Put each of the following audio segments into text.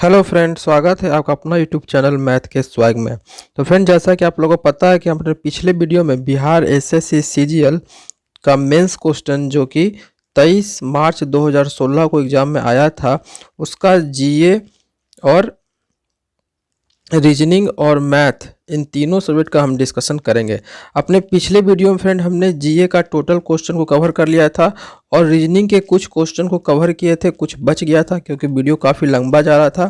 Hello friend, स्वागत है आपका अपना यूट्यूब चैनल मैथ के स्वैग में। तो फ्रेंड, जैसा कि आप लोगों को पता है कि हमने पिछले वीडियो में बिहार एसएससी सीजीएल का मेंस क्वेश्चन जो कि 23 मार्च 2016 को एग्ज़ाम में आया था, उसका जीए और रीजनिंग और मैथ इन तीनों सब्जेक्ट का हम डिस्कशन करेंगे। अपने पिछले वीडियो में फ्रेंड हमने जीए का टोटल क्वेश्चन को कवर कर लिया था और रीजनिंग के कुछ क्वेश्चन को कवर किए थे, कुछ बच गया था क्योंकि वीडियो काफ़ी लंबा जा रहा था।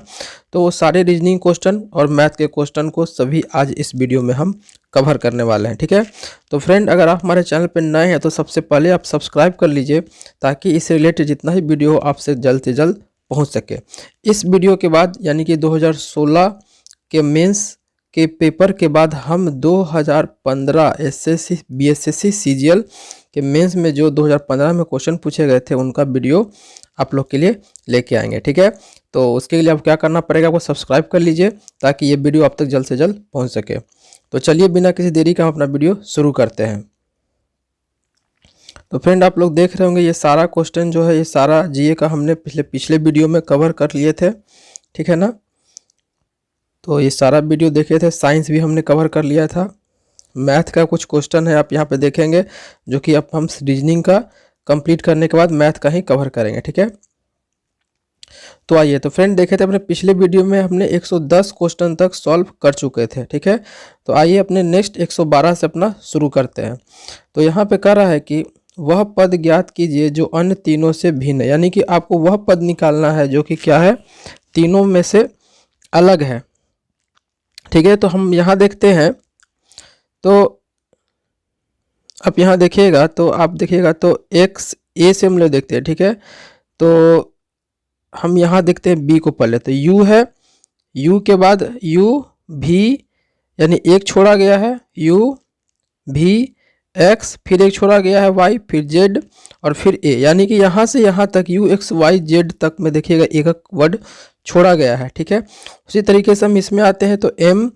तो वो सारे रीजनिंग क्वेश्चन और मैथ के क्वेश्चन को सभी आज इस वीडियो में हम कवर करने वाले हैं, ठीक है। तो फ्रेंड, अगर आप हमारे चैनल पर नए हैं तो सबसे पहले आप सब्सक्राइब कर लीजिए ताकि इससे रिलेटेड जितना ही वीडियो आपसे जल्द से जल्द पहुँच सके। इस वीडियो के बाद यानी कि 2016 के मेंस के पेपर के बाद हम 2015 एसएससी बीएसएससी सीजीएल के मेंस में जो 2015 में क्वेश्चन पूछे गए थे उनका वीडियो आप लोग के लिए लेके आएंगे, ठीक है। तो उसके लिए आप क्या करना पड़ेगा, आपको सब्सक्राइब कर लीजिए ताकि ये वीडियो आप तक जल्द से जल्द पहुंच सके। तो चलिए बिना किसी देरी का हम अपना वीडियो शुरू करते हैं। तो फ्रेंड, आप लोग देख रहे होंगे ये सारा क्वेश्चन जो है ये सारा जीए का हमने पिछले वीडियो में कवर कर लिए थे, ठीक है ना। तो ये सारा वीडियो देखे थे, साइंस भी हमने कवर कर लिया था। मैथ का कुछ क्वेश्चन है आप यहाँ पे देखेंगे जो कि अब हम रीजनिंग का कंप्लीट करने के बाद मैथ का ही कवर करेंगे, ठीक है। तो आइए, तो फ्रेंड देखे थे अपने पिछले वीडियो में हमने 110 क्वेश्चन तक सॉल्व कर चुके थे, ठीक है। तो आइए अपने नेक्स्ट 112 से अपना शुरू करते हैं। तो यहाँ पे कह रहा है कि वह पद ज्ञात कीजिए जो अन्य तीनों से भिन्न है, यानी कि आपको वह पद निकालना है जो कि क्या है, तीनों में से अलग है, ठीक है। तो हम यहाँ देखते हैं, तो आप यहाँ देखिएगा तो आप देखिएगा तो एक्स ए से हम लोग देखते हैं, ठीक है। तो हम यहाँ देखते हैं बी को पहले, तो यू है, यू के बाद यू भी यानी एक छोड़ा गया है, यू भी एक्स, फिर एक छोड़ा गया है वाई, फिर जेड और फिर ए, यानी कि यहाँ से यहाँ तक यू एक्स वाई जेड तक में देखिएगा एक एक वर्ड छोड़ा गया है, ठीक है। उसी तरीके से हम इसमें आते हैं तो एम,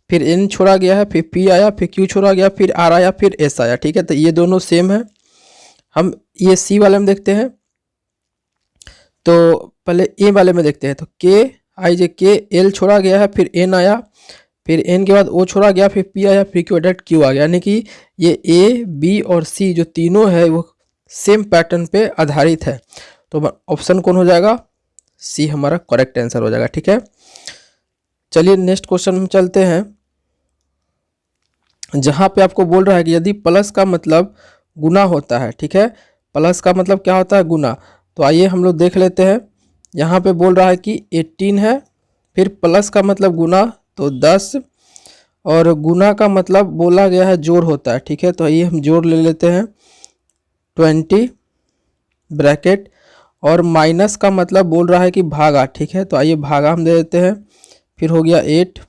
फिर एन छोड़ा गया है, फिर पी आया, फिर क्यू छोड़ा गया, फिर आर आया, फिर एस आया, ठीक है। तो ये दोनों सेम है। हम ये सी वाले में देखते हैं, तो पहले ए वाले में देखते हैं, तो के आई जे के एल छोड़ा गया है, फिर एन आया, फिर एन के बाद ओ छोड़ा गया, फिर पी आया, फिर क्यू डायरेक्ट क्यू आ गया, यानी कि ये ए बी और सी जो तीनों है वो सेम पैटर्न पे आधारित है। तो ऑप्शन कौन हो जाएगा, सी हमारा करेक्ट आंसर हो जाएगा, ठीक है। चलिए नेक्स्ट क्वेश्चन में चलते हैं, जहाँ पे आपको बोल रहा है कि यदि प्लस का मतलब गुना होता है, ठीक है। प्लस का मतलब क्या होता है, गुना। तो आइए हम लोग देख लेते हैं। यहाँ पे बोल रहा है कि 18 है, फिर प्लस का मतलब गुना तो 10 और गुना का मतलब बोला गया है जोड़ होता है, ठीक है। तो आइए हम जोड़ ले लेते हैं 20 ब्रैकेट, और माइनस का मतलब बोल रहा है कि भागा, ठीक है। तो आइए भागा हम दे देते हैं, फिर हो गया 8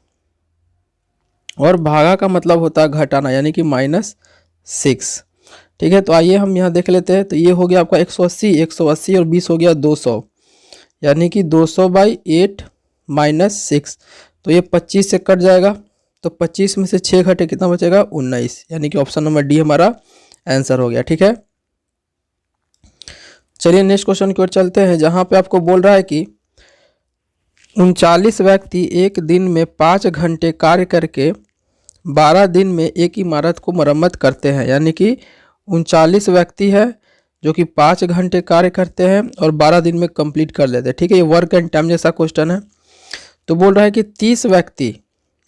और भागा का मतलब होता है घटाना यानी कि -6, ठीक है। तो आइए हम यहाँ देख लेते हैं, तो ये हो गया आपका 180 और 20 हो गया 200, यानी कि 200/8 -6, तो ये 25 से कट जाएगा। तो 25 में से 6 घटे कितना बचेगा, 19, यानी कि ऑप्शन नंबर डी हमारा आंसर हो गया, ठीक है। चलिए नेक्स्ट क्वेश्चन की ओर चलते हैं, जहाँ पे आपको बोल रहा है कि 39 व्यक्ति एक दिन में 5 घंटे कार्य करके 12 दिन में एक इमारत को मरम्मत करते हैं, यानी कि 39 व्यक्ति है जो कि 5 घंटे कार्य करते हैं और 12 दिन में कंप्लीट कर लेते हैं, ठीक है। ये वर्क एंड टाइम जैसा क्वेश्चन है। तो बोल रहा है कि 30 व्यक्ति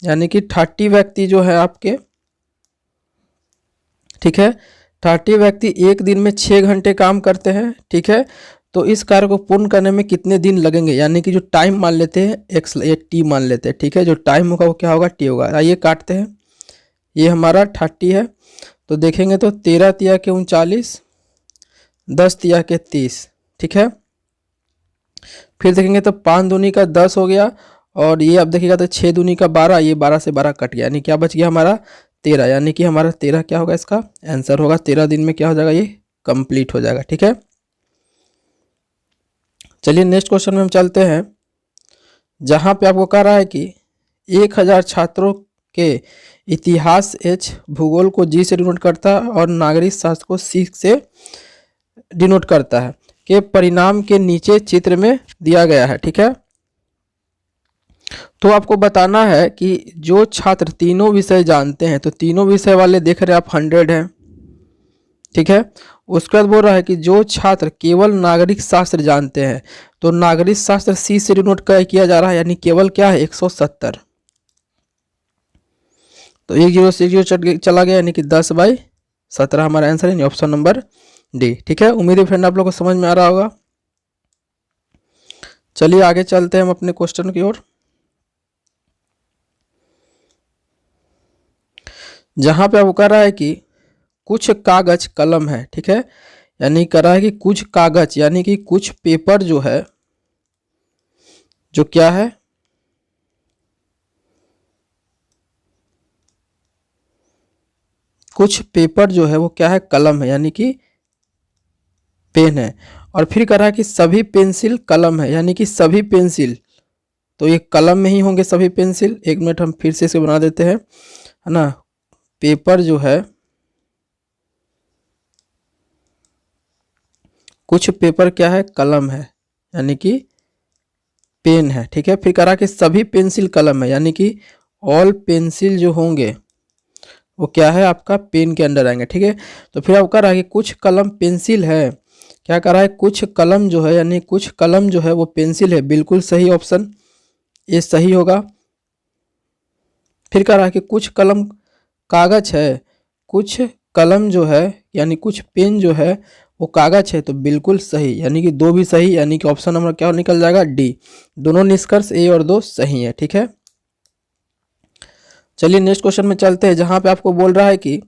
यानी कि 30 व्यक्ति जो है आपके, ठीक है, 30 व्यक्ति एक दिन में 6 घंटे काम करते हैं, ठीक है। तो इस कार्य को पूर्ण करने में कितने दिन लगेंगे, यानी कि जो टाइम मान लेते हैं एक्स, ये टी मान लेते हैं, ठीक है। जो टाइम होगा वो क्या होगा, टी होगा। आइए काटते हैं, ये हमारा 30 है, तो देखेंगे तो 13 तिया के 39, 10 तिया के 30, ठीक है। फिर देखेंगे तो 5 दूनी का 10 हो गया, और ये अब देखिएगा तो 6 दूनी का 12, ये 12 से 12 कट गया, यानी क्या बच गया हमारा 13, यानी कि हमारा 13 क्या होगा, इसका आंसर होगा 13 दिन में क्या हो जाएगा, ये कंप्लीट हो जाएगा, ठीक है। चलिए नेक्स्ट क्वेश्चन में हम चलते हैं, जहाँ पे आपको कह रहा है कि 1000 छात्रों के इतिहास एच, भूगोल को जी से डिनोट करता है और नागरिक शास्त्र को सी से डिनोट करता है, के परिणाम के नीचे चित्र में दिया गया है, ठीक है। तो आपको बताना है कि जो छात्र तीनों विषय जानते हैं, तो तीनों विषय वाले देख रहे हैं आप 100 हैं, ठीक है। उसके बाद बोल रहा है कि जो छात्र केवल नागरिक शास्त्र जानते हैं, तो नागरिक शास्त्र सी से डिनोट किया जा रहा है, यानी केवल क्या है 170। तो 1 0 से 1 0 चला गया, यानी कि 10/17 हमारा आंसर है, ऑप्शन नंबर डी, ठीक है। उम्मीद है फ्रेंड आप लोग को समझ में आ रहा होगा। चलिए आगे चलते हैं हम अपने क्वेश्चन की ओर। जहां पे आपको कह रहा है कि कुछ कागज कलम है, ठीक है, यानी कह रहा है कि कुछ कागज यानी कि कुछ पेपर जो है, जो क्या है, कुछ पेपर जो है वो क्या है, कलम है, यानी कि पेन है। और फिर कह रहा है कि सभी पेंसिल कलम है, यानी कि सभी पेंसिल, तो ये कलम में ही होंगे सभी पेंसिल। 1 मिनट हम फिर से इसे बना देते हैं, है ना। पेपर जो है, कुछ पेपर क्या है, कलम है, यानी कि पेन है, ठीक है। फिर कह रहा है कि सभी पेंसिल कलम है, यानी कि ऑल पेंसिल जो होंगे वो क्या है, आपका पेन के अंडर आएंगे, ठीक है। तो फिर आप कह रहा है कि कुछ कलम पेंसिल है, क्या कह रहा है, कुछ कलम जो है, यानी कुछ कलम जो है वो पेंसिल है, बिल्कुल सही ऑप्शन ये सही होगा। फिर कह रहा है कि कुछ कलम कागज है, कुछ कलम जो है यानी कुछ पेन जो है वो कागज है, तो बिल्कुल सही, यानी कि दो भी सही, यानी कि ऑप्शन नंबर क्या निकल जाएगा, डी। दोनों निष्कर्ष ए और दो सही है, ठीक है। चलिए नेक्स्ट क्वेश्चन में चलते हैं, जहां पे आपको बोल रहा है कि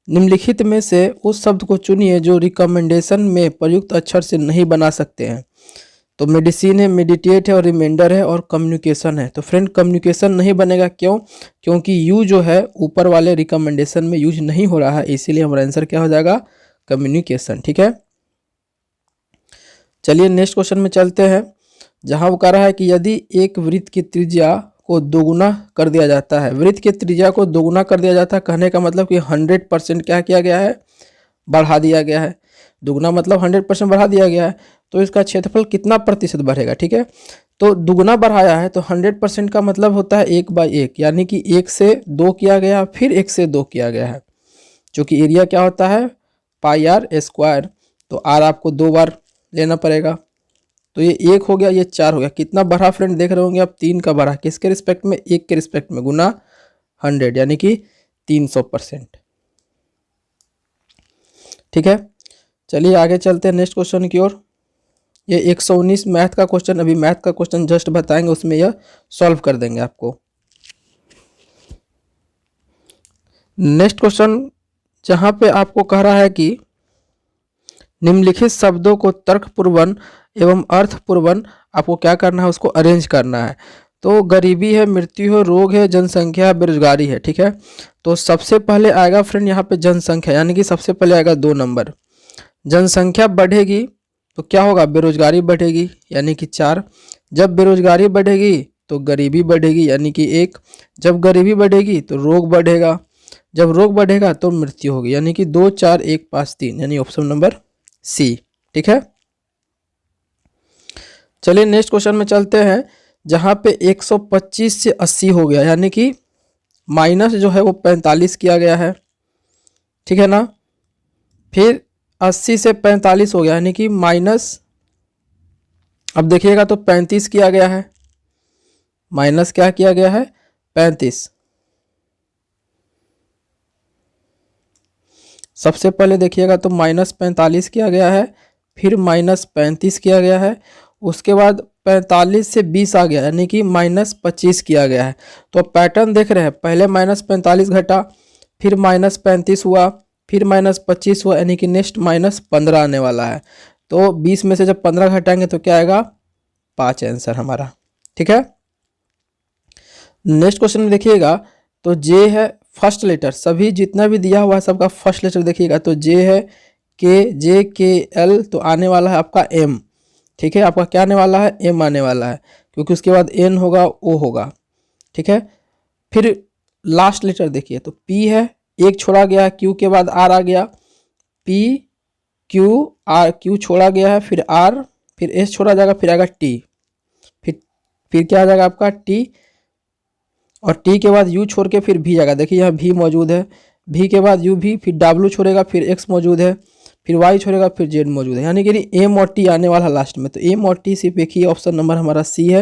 निम्नलिखित में से उस शब्द को चुनिए जो रिकमेंडेशन में प्रयुक्त अक्षर से नहीं बना सकते हैं। तो मेडिसिन है, मेडिटेट है, और रिमाइंडर है, और कम्युनिकेशन है। तो फ्रेंड कम्युनिकेशन नहीं बनेगा, क्यों, क्योंकि यू जो है ऊपर वाले रिकमेंडेशन में यूज नहीं हो रहा है, इसीलिए हमारा आंसर क्या हो जाएगा, कम्युनिकेशन, ठीक है। चलिए नेक्स्ट क्वेश्चन में चलते हैं, जहां वो कह रहा है कि यदि एक वृत्त की त्रिज्या को दोगुना कर दिया जाता है, वृत्त की त्रिज्या को दोगुना कर दिया जाता है, कहने का मतलब कि 100% क्या किया गया है, बढ़ा दिया गया है। दुगुना मतलब 100% बढ़ा दिया गया है, तो इसका क्षेत्रफल कितना प्रतिशत बढ़ेगा, ठीक है। तो दुगुना बढ़ाया है, तो 100% का मतलब होता है 1/1, यानी कि 1 से 2 किया गया, फिर 1 से 2 किया गया है, जो कि एरिया क्या होता है, πr²। तो आर आपको 2 बार लेना पड़ेगा, तो ये 1 हो गया, ये 4 हो गया, कितना बढ़ा फ्रेंड देख रहे होंगे आप, 3 का बढ़ा, किसके रिस्पेक्ट में, 1 के रिस्पेक्ट में, गुना 100, यानी कि 300%, ठीक है। चलिए आगे चलते हैं नेक्स्ट क्वेश्चन की ओर। ये 119 मैथ का क्वेश्चन, अभी मैथ का क्वेश्चन जस्ट बताएंगे, उसमें यह सॉल्व कर देंगे आपको। नेक्स्ट क्वेश्चन जहां पे आपको कह रहा है कि निम्नलिखित शब्दों को तर्कपूर्वक एवं अर्थपूर्वक आपको क्या करना है, उसको अरेंज करना है। तो गरीबी है, मृत्यु है, रोग है, जनसंख्या है, बेरोजगारी है, ठीक है। तो सबसे पहले आएगा फ्रेंड यहाँ पे जनसंख्या, यानी कि सबसे पहले आएगा 2 नंबर। जनसंख्या बढ़ेगी तो क्या होगा, बेरोजगारी बढ़ेगी, यानी कि 4। जब बेरोजगारी बढ़ेगी तो गरीबी बढ़ेगी, यानी कि 1। जब गरीबी बढ़ेगी तो रोग बढ़ेगा, जब रोग बढ़ेगा तो मृत्यु होगी, यानी कि 2 4 1 5 3, यानी ऑप्शन नंबर सी, ठीक है। चलिए नेक्स्ट क्वेश्चन में चलते हैं, जहां पे 125 से 80 हो गया, यानी कि माइनस जो है वो 45 किया गया है, ठीक है ना। फिर 80 से 45 हो गया, यानी कि माइनस, अब देखिएगा तो 35 किया गया है, माइनस क्या किया गया है, 35। सबसे पहले देखिएगा तो -45 किया गया है, फिर -35 किया गया है, उसके बाद 45 से 20 आ गया, यानी कि -25 किया गया है। तो पैटर्न देख रहे हैं, पहले -45 घटा, फिर -35 हुआ, फिर -25 हुआ, यानी कि नेक्स्ट -15 आने वाला है। तो 20 में से जब 15 घटाएंगे तो क्या आएगा, 5 आंसर हमारा, ठीक है। नेक्स्ट क्वेश्चन में देखिएगा तो जे है फर्स्ट लेटर, सभी जितना भी दिया हुआ है सबका फर्स्ट लेटर देखिएगा, तो जे है के, जे के एल, तो आने वाला है आपका एम, ठीक है। आपका क्या आने वाला है, एम आने वाला है, क्योंकि उसके बाद एन होगा, ओ होगा, ठीक है। फिर लास्ट लेटर देखिए तो पी है, एक छोड़ा गया है, क्यू के बाद आर आ गया, पी क्यू आर, क्यू छोड़ा गया है, फिर आर, फिर एस छोड़ा जाएगा, फिर आएगा टी, फिर फिर क्या आ जाएगा आपका टी, और टी के बाद यू छोड़ के फिर भी जाएगा। देखिए यहाँ भी मौजूद है, भी के बाद यू भी, फिर डब्ल्यू छोड़ेगा, फिर एक्स मौजूद है, फिर वाई छोड़ेगा, फिर जेड मौजूद है, यानी कि एम और टी आने वाला लास्ट में। तो एम और टी सिर्फ एक ही ऑप्शन नंबर हमारा सी है,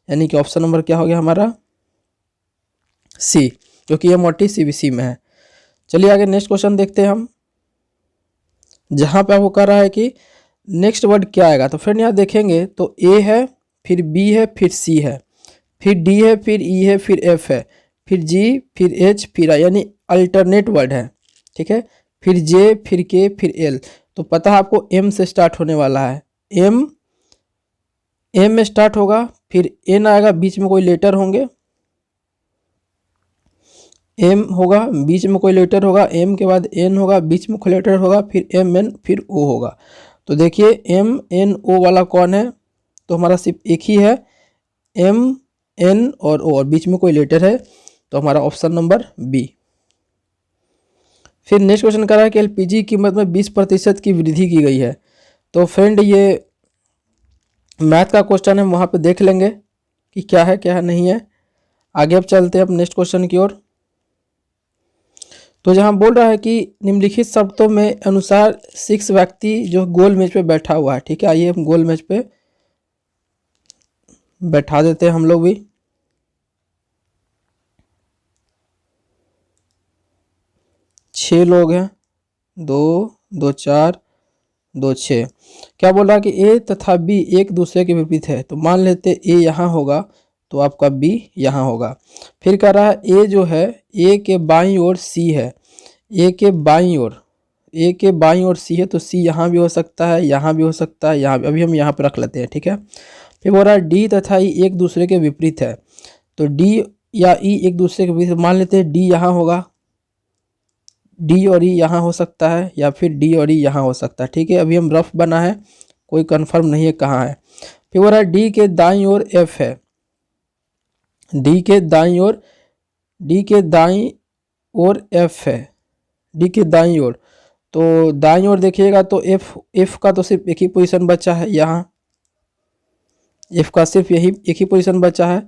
यानी कि ऑप्शन नंबर क्या हो गया हमारा सी, क्योंकि एम और टी सी में है। चलिए आगे नेक्स्ट क्वेश्चन देखते हैं हम, जहाँ पे आपको कह रहा है कि नेक्स्ट वर्ड क्या आएगा। तो फ्रेंड यहाँ देखेंगे तो ए है, फिर बी है, फिर सी है, फिर डी है, फिर ई है, फिर एफ है, फिर जी, फिर एच, फिर आई, यानी अल्टरनेट वर्ड है, ठीक है। फिर जे, फिर के, फिर एल। तो पता है आपको एम से स्टार्ट होने वाला है, एम में स्टार्ट होगा, फिर एन आएगा, बीच में कोई लेटर होंगे, एम होगा, बीच में कोई लेटर होगा, एम के बाद एन होगा, बीच में कोई लेटर होगा, फिर एम एन, फिर ओ होगा। तो देखिए एम एन ओ वाला कौन है, तो हमारा सिर्फ एक ही है, एम एन और ओ, और बीच में कोई लेटर है, तो हमारा ऑप्शन नंबर बी। फिर नेक्स्ट क्वेश्चन कर रहा है कि एलपीजी की कीमत में 20% की वृद्धि की गई है। तो फ्रेंड ये मैथ का क्वेश्चन है, वहाँ पे देख लेंगे कि क्या है क्या है नहीं है। आगे अब चलते हैं अब नेक्स्ट क्वेश्चन की ओर। तो जहाँ बोल रहा है कि निम्नलिखित शब्दों में अनुसार 6 व्यक्ति जो गोल मेज पे बैठा हुआ है, ठीक है। आइए हम गोल मेज पे बैठा देते हैं हम लोग भी। 6 लोग हैं, 2 2 4 2 6। क्या बोल रहा है कि ए तथा बी एक दूसरे के विपरीत है। तो मान लेते ए यहाँ होगा तो आपका बी यहाँ होगा। फिर कह रहा है ए जो है ए के बाईं ओर सी है, ए के बाईं ओर सी है, तो सी यहाँ भी हो सकता है, यहाँ भी हो सकता है, यहाँ भी। अभी हम यहाँ पे रख लेते हैं, ठीक है। फिर बोल रहा है डी तथा ई एक दूसरे के विपरीत है। तो डी या ई एक दूसरे के विपरीत, मान लेते हैं डी यहाँ होगा, डी और ई यहाँ हो सकता है, या फिर डी और ई यहाँ हो सकता है, ठीक है। अभी हम रफ बना है, कोई कंफर्म नहीं है कहाँ है। फिर बोल रहा है डी के दाईं ओर एफ है, डी के दाईं ओर एफ है, डी के दाईं ओर। तो दाईं ओर देखिएगा तो एफ का तो सिर्फ एक ही पोजीशन बचा है, यहाँ एफ का सिर्फ एक ही पोजीशन बचा है।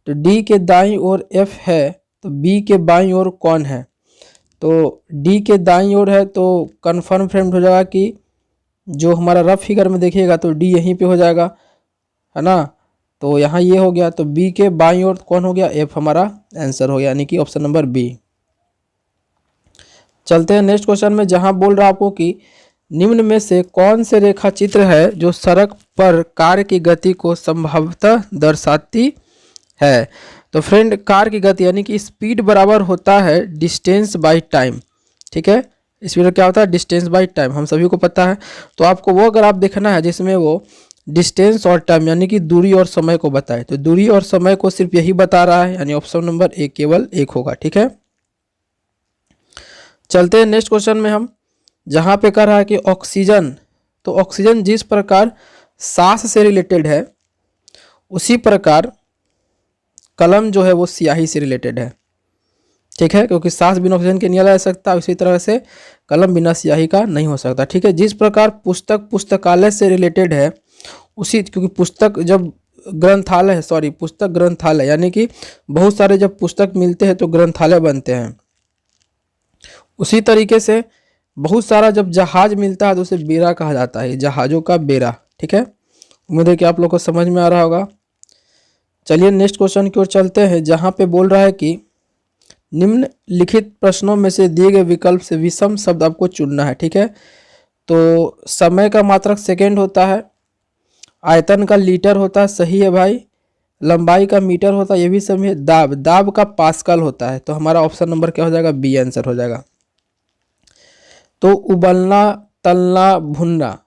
तो डी के दाईं ओर एफ है, तो बी के बाईं ओर कौन है। तो डी के दाईं ओर है, तो कन्फर्म फ्रेंड हो जाएगा कि जो हमारा रफ फिगर में देखिएगा तो डी यहीं पे हो जाएगा, है ना। तो यहाँ ये हो गया, तो बी के बाईं ओर कौन हो गया, एफ हमारा आंसर हो गया, यानी कि ऑप्शन नंबर बी। चलते हैं नेक्स्ट क्वेश्चन में, जहाँ बोल रहा है आपको कि निम्न में से कौन से रेखा चित्र है जो सड़क पर कार की गति को संभवतः दर्शाती है। तो फ्रेंड कार की गति यानी कि स्पीड बराबर होता है डिस्टेंस बाय टाइम, ठीक है। स्पीड क्या होता है, डिस्टेंस बाय टाइम, हम सभी को पता है। तो आपको वो अगर आप देखना है जिसमें वो डिस्टेंस और टाइम यानी कि दूरी और समय को बताए, तो दूरी और समय को सिर्फ यही बता रहा है, यानी ऑप्शन नंबर ए केवल एक होगा, ठीक है। चलते हैं नेक्स्ट क्वेश्चन में हम, जहाँ पे कह रहा है कि ऑक्सीजन, तो ऑक्सीजन जिस प्रकार सांस से रिलेटेड है उसी प्रकार कलम जो है वो स्याही से रिलेटेड है, ठीक है। क्योंकि सांस बिना ऑक्सीजन के नहीं ले सकता, उसी तरह से कलम बिना स्याही का नहीं हो सकता, ठीक है। जिस प्रकार पुस्तक पुस्तकालय से रिलेटेड है उसी, क्योंकि पुस्तक जब ग्रंथालय है, सॉरी पुस्तक ग्रंथालय, यानी कि बहुत सारे जब पुस्तक मिलते हैं तो ग्रंथालय बनते हैं, उसी तरीके से बहुत सारा जब जहाज मिलता है तो उसे बेड़ा कहा जाता है, जहाज़ों का बेड़ा, ठीक है। उम्मीद है कि आप लोग को समझ में आ रहा होगा। चलिए नेक्स्ट क्वेश्चन की ओर चलते हैं, जहाँ पे बोल रहा है कि निम्नलिखित प्रश्नों में से दिए गए विकल्प से विषम शब्द आपको चुनना है, ठीक है। तो समय का मात्रक सेकेंड होता है, आयतन का लीटर होता है, सही है भाई। लंबाई का मीटर होता है, ये भी सही है। दाब का पास्कल होता है, तो हमारा ऑप्शन नंबर क्या हो जाएगा, बी आंसर हो जाएगा। तो उबलना, तलना, भुनना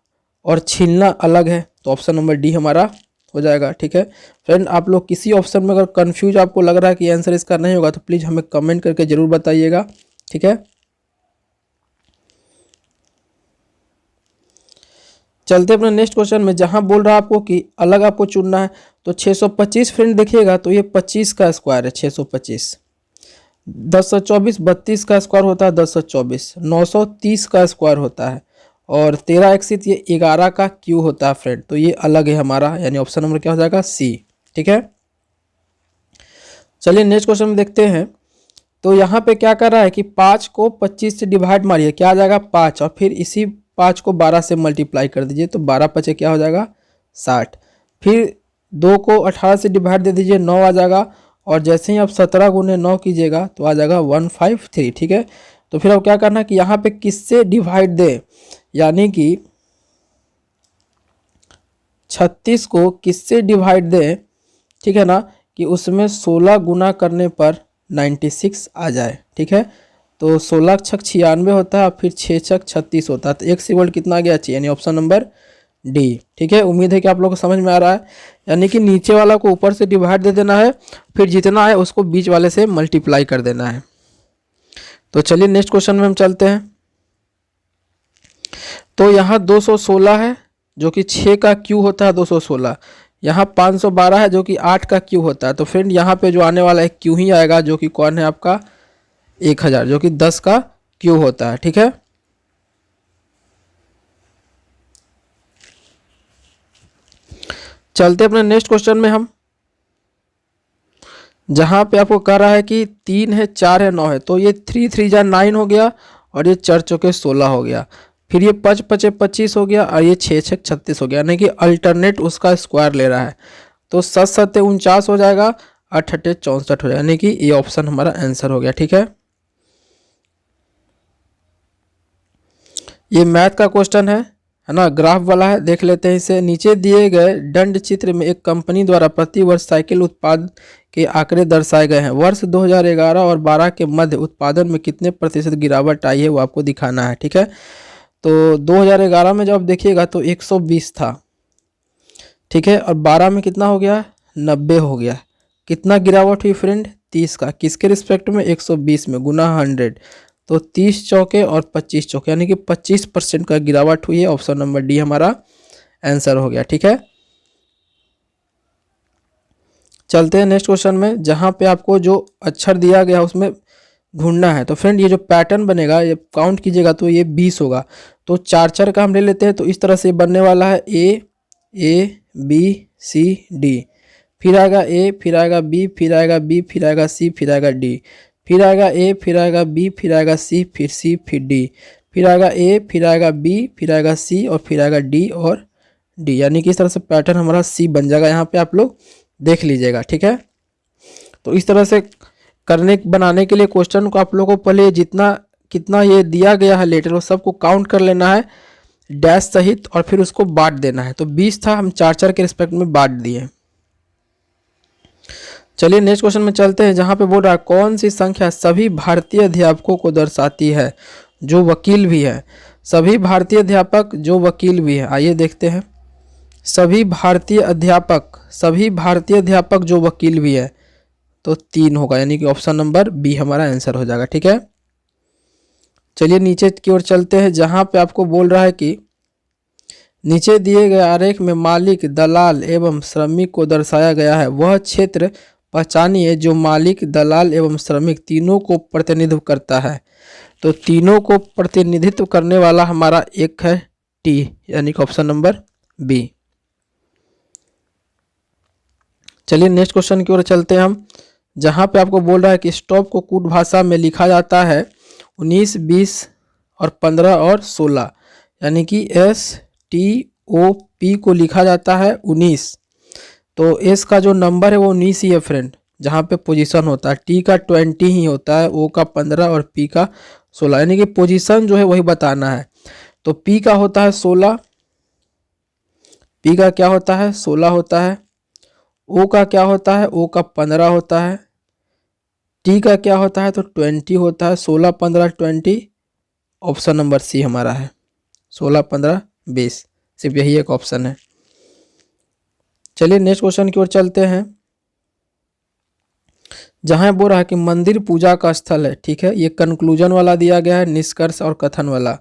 और छीलना अलग है, तो ऑप्शन नंबर डी हमारा हो जाएगा, ठीक है। फ्रेंड आप लोग किसी ऑप्शन में अगर कंफ्यूज आपको लग रहा है कि आंसर इसका नहीं होगा तो प्लीज़ हमें कमेंट करके ज़रूर बताइएगा, ठीक है। चलते अपने नेक्स्ट क्वेश्चन में, जहां बोल रहा है आपको कि अलग आपको चुनना है। तो 625 फ्रेंड देखिएगा तो ये 25 का स्क्वायर है, 625। 1024 32 का स्क्वायर होता है, 1024। 930 का स्क्वायर होता है, और 13 एक्सित ये 11 का क्यू होता है फ्रेंड। तो ये अलग है हमारा, यानी ऑप्शन नंबर क्या हो जाएगा, सी। ठीक है। चलिए नेक्स्ट क्वेश्चन में देखते हैं। तो यहाँ पे क्या कर रहा है कि 5 को 25 से डिवाइड मारिए, क्या आ जाएगा 5, और फिर इसी 5 को 12 से मल्टीप्लाई कर दीजिए, तो 12 पचे क्या हो जाएगा 60। फिर 2 को 18 से डिवाइड दे दीजिए, 9 आ जाएगा, और जैसे ही आप 17 गुने 9 कीजिएगा तो आ जाएगा 153, ठीक है। तो फिर अब क्या करना है कि यहाँ पे किससे डिवाइड दे, यानी कि 36 को किससे डिवाइड दे, ठीक है ना, कि उसमें 16 गुना करने पर 96 आ जाए, ठीक है। तो 16 छक 96 होता है, और फिर 6 छक 36 होता है, तो एक से वर्ड कितना आ गया, यानी ऑप्शन नंबर डी, ठीक है। उम्मीद है कि आप लोगों को समझ में आ रहा है, यानी कि नीचे वाला को ऊपर से डिवाइड दे देना है, फिर जितना है उसको बीच वाले से मल्टीप्लाई कर देना है। तो चलिए नेक्स्ट क्वेश्चन में हम चलते हैं। तो यहाँ 216 है जो कि 6 का क्यू होता है 216, यहाँ 512 है जो कि 8 का क्यू होता है। तो फ्रेंड यहाँ पे जो आने वाला है क्यू ही आएगा, जो कि कौन है आपका 1000, जो कि 10 का क्यू होता है, ठीक है। चलते अपने नेक्स्ट क्वेश्चन में हम, जहाँ पे आपको कह रहा है कि 3 है 4 है 9 है, तो ये 3 3 जा 9 हो गया, और ये 4 चौके 16 हो गया, फिर ये 5 पचे 25 हो गया, और ये 6 छक 36 हो गया, यानी कि अल्टरनेट उसका स्क्वायर ले रहा है। तो 7 7 49 हो जाएगा, 8 8 64 हो जाएगा, यानी कि ये ऑप्शन हमारा आंसर हो गया, ठीक है। ये मैथ का क्वेश्चन है ना, ग्राफ वाला है, देख लेते हैं इसे। नीचे दिए गए दंड चित्र में एक कंपनी द्वारा प्रति वर्ष साइकिल उत्पादन के आंकड़े दर्शाए गए हैं। वर्ष 2011 और 12 के मध्य उत्पादन में कितने प्रतिशत गिरावट आई है वो आपको दिखाना है, ठीक है। तो 2011 में जब आप देखिएगा तो 120 था, ठीक है, और 12 में कितना हो गया 90 हो गया। कितना गिरावट हुई फ्रेंड 30 का, किसके रिस्पेक्ट में 120 में, गुना 100, तो 30 चौके और 25 चौके, यानी कि 25% का गिरावट हुई है। ऑप्शन नंबर डी हमारा आंसर हो गया, ठीक है। चलते हैं नेक्स्ट क्वेश्चन में, जहाँ पे आपको जो अक्षर दिया गया उसमें ढूंढना है। तो फ्रेंड ये जो पैटर्न बनेगा, ये काउंट कीजिएगा तो ये 20 होगा। तो 4 4 का हम ले लेते हैं, तो इस तरह से बनने वाला है ए बी सी डी, फिर आएगा ए, फिर आएगा बी, फिर आएगा बी, फिर आएगा सी, फिर आएगा डी, फिर आएगा ए, फिर आएगा बी, फिर आएगा सी, फिर सी, फिर डी, फिर आएगा ए, फिर आएगा बी, फिर आएगा सी, और फिर आएगा डी और डी, यानी कि इस तरह से पैटर्न हमारा सी बन जाएगा। यहाँ पे आप लोग देख लीजिएगा, ठीक है। तो इस तरह से बनाने के लिए क्वेश्चन को आप लोगों को पहले जितना कितना ये दिया गया है लेटर, वो सबको काउंट कर लेना है डैश सहित, और फिर उसको बांट देना है। तो 20 था, हम 4 4 के रिस्पेक्ट में बांट दिए। चलिए नेक्स्ट क्वेश्चन में चलते हैं, जहाँ पे बोल रहा है कौन सी संख्या सभी भारतीय अध्यापकों को दर्शाती है जो वकील भी है। सभी भारतीय अध्यापक जो वकील भी है, आइए देखते हैं। सभी भारतीय अध्यापक जो वकील भी है, तो 3 होगा, यानी कि ऑप्शन नंबर बी हमारा आंसर हो जाएगा, ठीक है। चलिए नीचे की ओर चलते हैं, जहाँ पे आपको बोल रहा है कि नीचे दिए गए आरेख में मालिक, दलाल एवं श्रमिक को दर्शाया गया है। वह क्षेत्र पहचानिए जो मालिक, दलाल एवं श्रमिक तीनों को प्रतिनिधित्व करता है। तो तीनों को प्रतिनिधित्व करने वाला हमारा एक है टी, यानी कि ऑप्शन नंबर बी। चलिए नेक्स्ट क्वेश्चन की ओर चलते हैं हम, जहाँ पे आपको बोल रहा है कि स्टॉप को कूट भाषा में लिखा जाता है 19, 20 और 15 और 16, यानी कि STOP को लिखा जाता है 19। तो एस का जो नंबर है वो 19 ही है फ्रेंड, जहाँ पे पोजीशन होता है। टी का 20 ही होता है, ओ का 15 और पी का 16, यानी कि पोजीशन जो है वही बताना है। तो पी का होता है 16, पी का क्या होता है 16 होता है, ओ का क्या होता है, ओ का 15 होता है, टी का क्या होता है तो 20 होता है, 16 15 20, ऑप्शन नंबर सी हमारा है 16 15 20, सिर्फ यही एक ऑप्शन है। चलिए नेक्स्ट क्वेश्चन की ओर चलते हैं, जहाँ बोल रहा है कि मंदिर पूजा का स्थल है, ठीक है। ये कंक्लूजन वाला दिया गया है, निष्कर्ष और कथन वाला।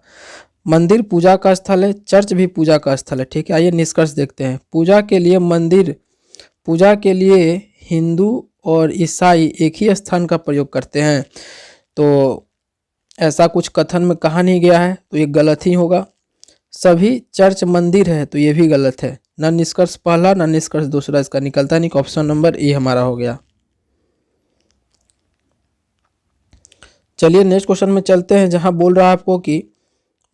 मंदिर पूजा का स्थल है, चर्च भी पूजा का स्थल है, ठीक है। आइए निष्कर्ष देखते हैं। पूजा के लिए हिंदू और ईसाई एक ही स्थान का प्रयोग करते हैं, तो ऐसा कुछ कथन में कहा नहीं गया है, तो ये गलत ही होगा। सभी चर्च मंदिर है, तो ये भी गलत है। ना निष्कर्ष पहला ना निष्कर्ष दूसरा इसका निकलता नहीं। ऑप्शन नंबर ए हमारा हो गया। चलिए नेक्स्ट क्वेश्चन में चलते हैं, जहां बोल रहा है आपको कि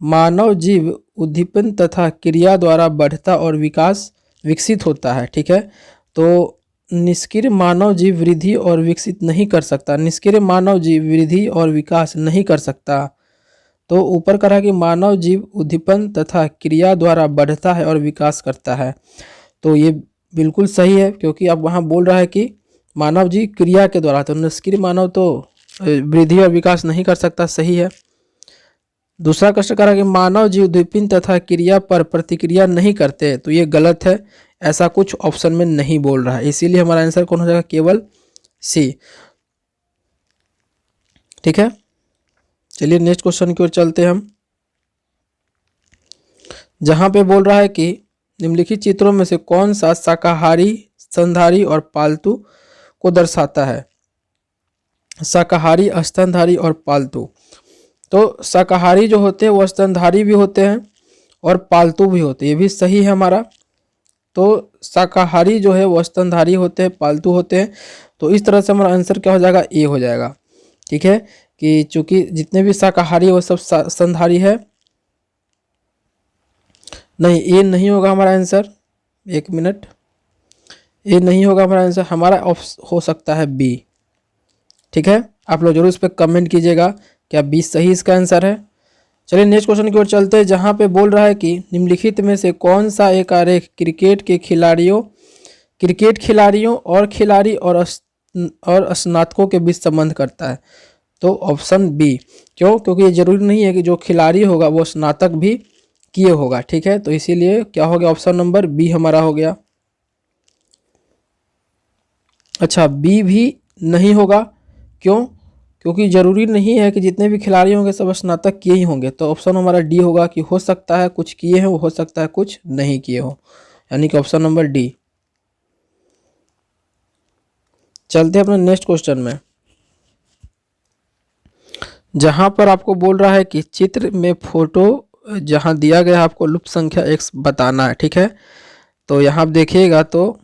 मानव जीव उद्दीपन तथा क्रिया द्वारा बढ़ता और विकसित होता है। ठीक है, तो निष्क्रिय मानव जीव वृद्धि और विकसित नहीं कर सकता। निष्क्रिय मानव जीव वृद्धि और विकास नहीं कर सकता। तो ऊपर कहा कि मानव जीव उद्दीपन तथा क्रिया द्वारा बढ़ता है और विकास करता है। तो ये बिल्कुल सही है, क्योंकि अब वहाँ बोल रहा है कि मानव जीव क्रिया के द्वारा, तो निष्क्रिय मानव तो वृद्धि और विकास नहीं कर सकता। सही है। दूसरा क्वेश्चन कह रहा है कि मानव जीव उद्दीपन तथा क्रिया पर प्रतिक्रिया नहीं करते। तो ये गलत है, ऐसा कुछ ऑप्शन में नहीं बोल रहा है, इसीलिए हमारा आंसर कौन हो जाएगा? केवल सी। ठीक है, चलिए नेक्स्ट क्वेश्चन की ओर चलते हैं हम, जहां पे बोल रहा है कि निम्नलिखित चित्रों में से कौन सा शाकाहारी, स्तनधारी और पालतू को दर्शाता है? शाकाहारी, स्तनधारी और पालतू। तो शाकाहारी जो होते हैं वो स्तनधारी भी होते हैं और पालतू भी होते हैं, ये भी सही है हमारा। तो शाकाहारी जो है वो स्तनधारी होते हैं, पालतू होते हैं। तो इस तरह से हमारा आंसर क्या हो जाएगा? ए हो जाएगा। ठीक है, कि चूंकि जितने भी शाकाहारी है वो सब स्तनधारी है। नहीं, ए नहीं होगा हमारा आंसर। एक मिनट, ए नहीं होगा हमारा आंसर, हमारा हो सकता है बी। ठीक है, आप लोग जरूर इस पर कमेंट कीजिएगा क्या बी सही इसका आंसर है। चलिए नेक्स्ट क्वेश्चन की ओर चलते हैं, जहां पे बोल रहा है कि निम्नलिखित में से कौन सा एक आरेख क्रिकेट खिलाड़ियों और खिलाड़ी और स्नातकों के बीच संबंध करता है? तो ऑप्शन बी। क्यों? क्योंकि ये जरूरी नहीं है कि जो खिलाड़ी होगा वो स्नातक भी किए होगा। ठीक है, तो इसीलिए क्या हो गया? ऑप्शन नंबर बी हमारा हो गया। अच्छा, बी भी नहीं होगा। क्यों? क्योंकि जरूरी नहीं है कि जितने भी खिलाड़ी होंगे सब स्नातक किए ही होंगे। तो ऑप्शन हमारा डी होगा कि हो सकता है कुछ किए हैं, हो सकता है कुछ नहीं किए हो, यानी कि ऑप्शन नंबर डी। चलते हैं अपने नेक्स्ट क्वेश्चन में, जहां पर आपको बोल रहा है कि चित्र में फोटो जहां दिया गया है आपको लुप्त संख्या x बताना है। ठीक है, तो यहाँ आप देखिएगा तो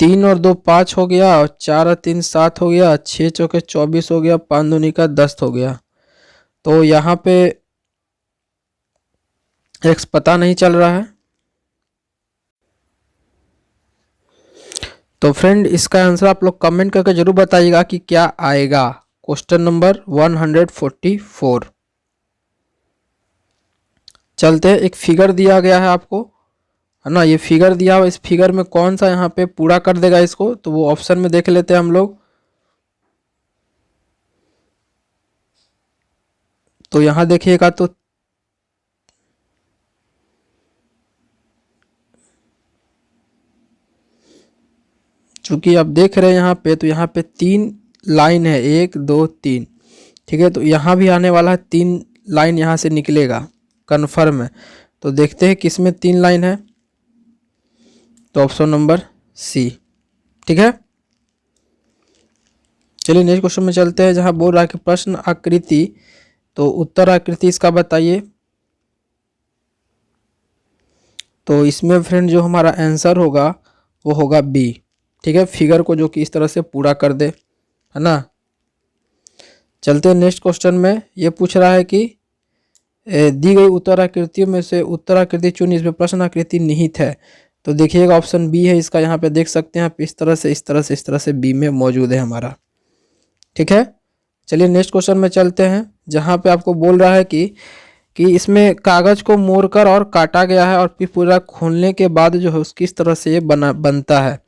3 और 2 5 हो गया, और 4 और 3 7 हो गया, 6 चौके 24 हो गया, 5 दूनी का 10 हो गया। तो यहाँ पे x पता नहीं चल रहा है। तो फ्रेंड इसका आंसर आप लोग कमेंट करके जरूर बताइएगा कि क्या आएगा। Question number 144। चलते हैं, एक फिगर दिया गया है आपको, है ना, ये फिगर दिया हुआ, इस फिगर में कौन सा यहाँ पे पूरा कर देगा इसको? तो वो ऑप्शन में देख लेते हैं हम लोग। तो यहाँ देखिएगा तो चूंकि आप देख रहे हैं यहाँ पे, तो यहाँ पे 3 लाइन है, 1 2 3। ठीक है, तो यहाँ भी आने वाला है 3 लाइन यहाँ से निकलेगा, कन्फर्म है। तो देखते हैं किस में 3 लाइन है, तो ऑप्शन नंबर सी। ठीक है, चलिए नेक्स्ट क्वेश्चन में चलते हैं, जहां बोल रहा है कि प्रश्न आकृति, तो उत्तर आकृति इसका बताइए। तो इसमें फ्रेंड जो हमारा आंसर होगा वो होगा बी। ठीक है, फिगर को जो कि इस तरह से पूरा कर दे, है ना। चलते हैं नेक्स्ट क्वेश्चन में, ये पूछ रहा है कि दी गई उत्तराकृतियों में से उत्तराकृति चुनिए, इसमें प्रश्न आकृति निहित है। तो देखिएगा ऑप्शन बी है इसका, यहाँ पे देख सकते हैं आप, इस तरह से इस तरह से इस तरह से बी में मौजूद है हमारा। ठीक है, चलिए नेक्स्ट क्वेश्चन में चलते हैं, जहाँ पे आपको बोल रहा है कि इसमें कागज को मोड़कर और काटा गया है, और फिर पूरा खोलने के बाद जो है उसकी इस तरह से ये बनता है।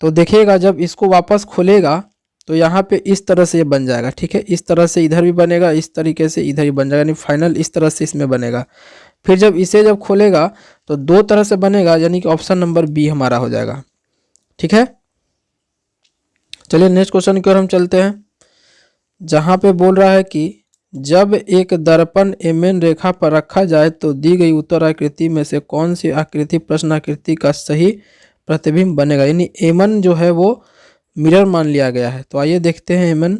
तो देखिएगा जब इसको वापस खोलेगा तो यहाँ पे इस तरह से ये बन जाएगा। ठीक है, इस तरह से इधर भी बनेगा, इस तरीके से इधर ही बन जाएगा, यानी फाइनल इस तरह से इसमें बनेगा। फिर जब इसे जब खोलेगा तो 2 तरह से बनेगा, यानी कि ऑप्शन नंबर बी हमारा हो जाएगा। ठीक है, चलिए नेक्स्ट क्वेश्चन की ओर हम चलते हैं, जहाँ पे बोल रहा है कि जब एक दर्पण एमएन रेखा पर रखा जाए तो दी गई उत्तर आकृति में से कौन सी आकृति प्रश्न आकृति का सही प्रतिबिंब बनेगा? यानी एमन जो है वो मिरर मान लिया गया है। तो आइए देखते हैं एमन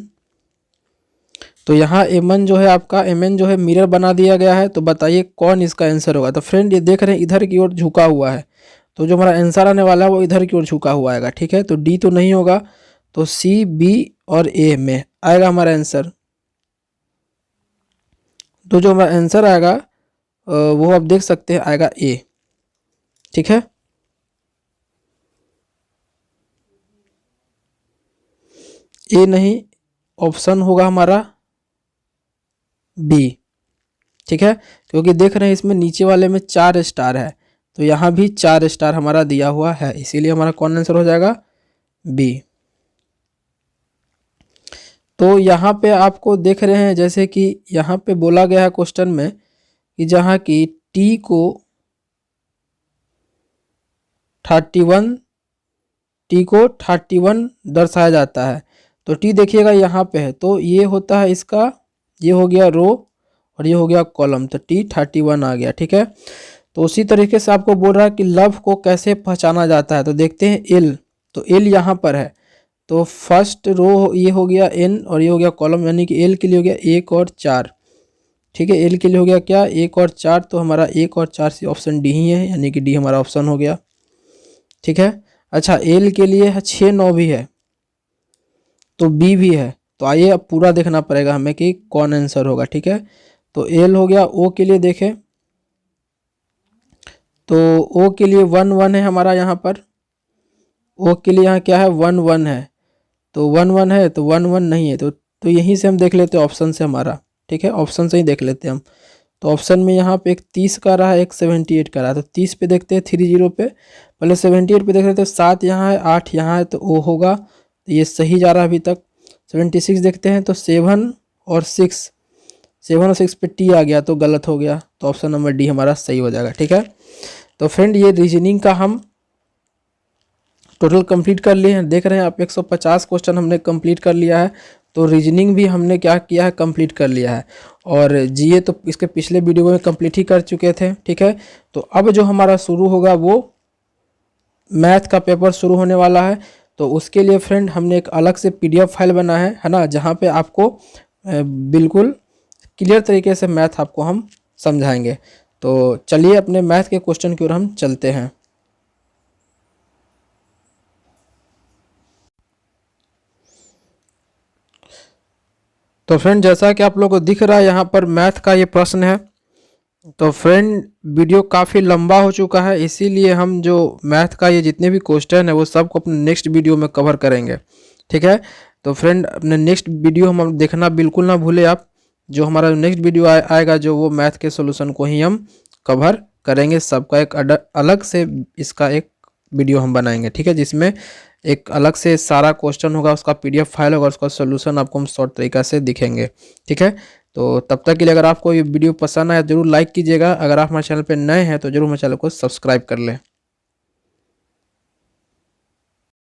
तो यहाँ mn जो है आपका mn जो है मिरर बना दिया गया है। तो बताइए कौन इसका आंसर होगा। तो फ्रेंड ये देख रहे हैं इधर की ओर झुका हुआ है, तो जो हमारा आंसर आने वाला है वो इधर की ओर झुका हुआ आएगा। ठीक है, तो डी तो नहीं होगा, तो सी, बी और ए में आएगा हमारा आंसर। तो जो हमारा आंसर आएगा वो आप देख सकते हैं आएगा ए। ठीक है, ए नहीं, ऑप्शन होगा हमारा बी। ठीक है, क्योंकि देख रहे हैं इसमें नीचे वाले में 4 स्टार है, तो यहाँ भी 4 स्टार हमारा दिया हुआ है, इसीलिए हमारा कौन आंसर हो जाएगा बी। तो यहाँ पे आपको देख रहे हैं जैसे कि यहाँ पे बोला गया है क्वेश्चन में कि जहाँ की टी को 31 दर्शाया जाता है। तो टी देखिएगा यहाँ पे है, तो ये होता है इसका, ये हो गया रो और ये हो गया कॉलम, तो टी 31 आ गया। ठीक है, तो उसी तरीके से आपको बोल रहा है कि लव को कैसे पहचाना जाता है। तो देखते हैं एल, तो एल यहाँ पर है, तो फर्स्ट रो ये हो गया एन और ये हो गया कॉलम, यानी कि एल के लिए हो गया 1 और 4। ठीक है, एल के लिए हो गया क्या 1 और 4, तो हमारा 1 और 4 से ऑप्शन डी ही है, यानी कि डी हमारा ऑप्शन हो गया। ठीक है, अच्छा एल के लिए 6, 9 भी है, तो बी भी है। तो आइए अब पूरा देखना पड़ेगा हमें कि कौन आंसर होगा। ठीक है, तो एल हो गया। ओ के लिए देखें तो ओ के लिए 1 1 है हमारा यहाँ पर, ओ के लिए यहाँ क्या है 1 1 है, तो 1 1 है, तो 1 1 नहीं है, तो यहीं से हम देख लेते हैं ऑप्शन से हमारा। ठीक है, ऑप्शन से ही देख लेते हैं हम। तो ऑप्शन में यहाँ पे एक 30 का रहा है, एक 78 का रहा है, तो 30 पे देखते हैं 30 पे, पहले 78 पे देख लेते हैं। 7 यहाँ है, 8 यहाँ है, तो ओ होगा, तो ये सही जा रहा है अभी तक। 76 देखते हैं, तो 7 और 6 पे टी आ गया, तो गलत हो गया, तो ऑप्शन नंबर डी हमारा सही हो जाएगा। ठीक है, तो फ्रेंड ये रीजनिंग का हम टोटल कंप्लीट कर लिए हैं। देख रहे हैं आप 150 क्वेश्चन हमने कंप्लीट कर लिया है। तो रीजनिंग भी हमने क्या किया है कंप्लीट कर लिया है, और जीए तो इसके पिछले वीडियो में कंप्लीट ही कर चुके थे। ठीक है, तो अब जो हमारा शुरू होगा वो मैथ का पेपर शुरू होने वाला है। तो उसके लिए फ्रेंड हमने एक अलग से पीडीएफ फाइल बना है ना, जहाँ पे आपको बिल्कुल क्लियर तरीके से मैथ आपको हम समझाएंगे। तो चलिए अपने मैथ के क्वेश्चन की ओर हम चलते हैं। तो फ्रेंड जैसा कि आप लोगों को दिख रहा है यहाँ पर मैथ का ये प्रश्न है। तो फ्रेंड वीडियो काफ़ी लंबा हो चुका है, इसीलिए हम जो मैथ का ये जितने भी क्वेश्चन है वो सबको अपने नेक्स्ट वीडियो में कवर करेंगे। ठीक है, तो फ्रेंड अपने नेक्स्ट वीडियो हम देखना बिल्कुल ना भूले आप। जो हमारा नेक्स्ट वीडियो आएगा जो वो मैथ के सोल्यूशन को ही हम कवर करेंगे, सबका एक अलग से इसका एक वीडियो हम बनाएंगे। ठीक है, जिसमें एक अलग से सारा क्वेश्चन होगा, उसका पीडीएफ फाइल होगा, उसका सोल्यूशन आपको हम शॉर्ट तरीका से दिखेंगे। ठीक है, तो तब तक के लिए अगर आपको ये वीडियो पसंद आया जरूर लाइक कीजिएगा। अगर आप हमारे चैनल पर नए हैं तो जरूर हमारे चैनल को सब्सक्राइब कर लें।